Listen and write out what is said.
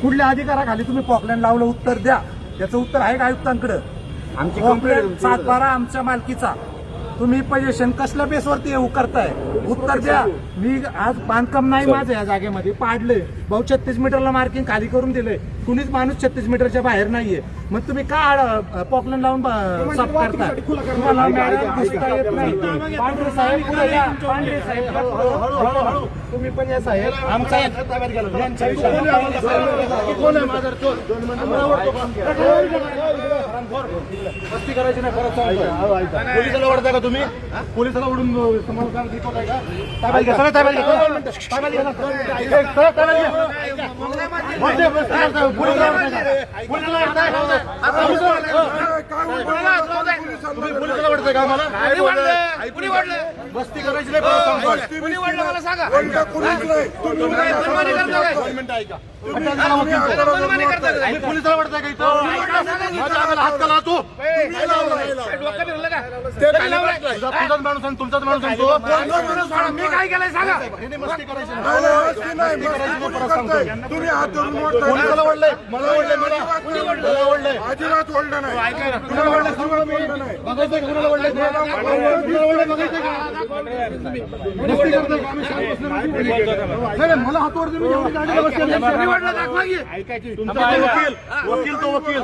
कुठल्या अधिकाराखाली तुम्ही पॉकलँड लावलं उत्तर द्या. त्याचं उत्तर आहे का आयुक्तांकडे? आमची पॉकलँड 7/12 आमच्या मालकीचा. तुम्ही पोझिशन कसल्या बेसवरती करताय? उत्तर द्या. मी आज बांधकाम नाही माझं या जागेमध्ये पाडलंय. भाऊ 36 मीटरला मार्किंग खाली करून दिलंय. कुणीच माणूस 36 मीटरच्या बाहेर नाहीये. मग तुम्ही का पॉकलँड लावून साफ करताय? तुम्हाला मॅडम दिसता येत नाही. पांढरे साहेब पुढे या. पांढरे साहेब तुम्ही पण या साहेब. आमचा यांच्या मस्ती करायची नाही. परत पोलिसाला ओढताय का तुम्ही? पोलिसाला ओढून तुम्हाला काय शिकवताय का? ताब्यात घ्या. सगळं ताब्यात घ्या. ताब्यात घ्या. सगळं ताब्यात घ्या. पोलिसाला ओढताय का मला? मस्ती करायची नाही. मला सांगा. पोलिसाला वाटतंय का इथं? हात का लावतो? तुझाच माणूस आणि तुमचाच माणूस सांगतो. मी काय केलंय सांगा. मस्ती करायची तुम्ही हात धरून पोलिसाला ओढलंय. मला ओढलंय. मला ओढलंय. अजिबात ओढलं नाही. कुणाला ओढलंय? बघायचंय कुणाला ओढलंय? मस्ती करतोय का? आम्ही शांत बसलो. मला हात ओढतो. मी एवढी गाडीला बसले. तुमचा वकील तो वकील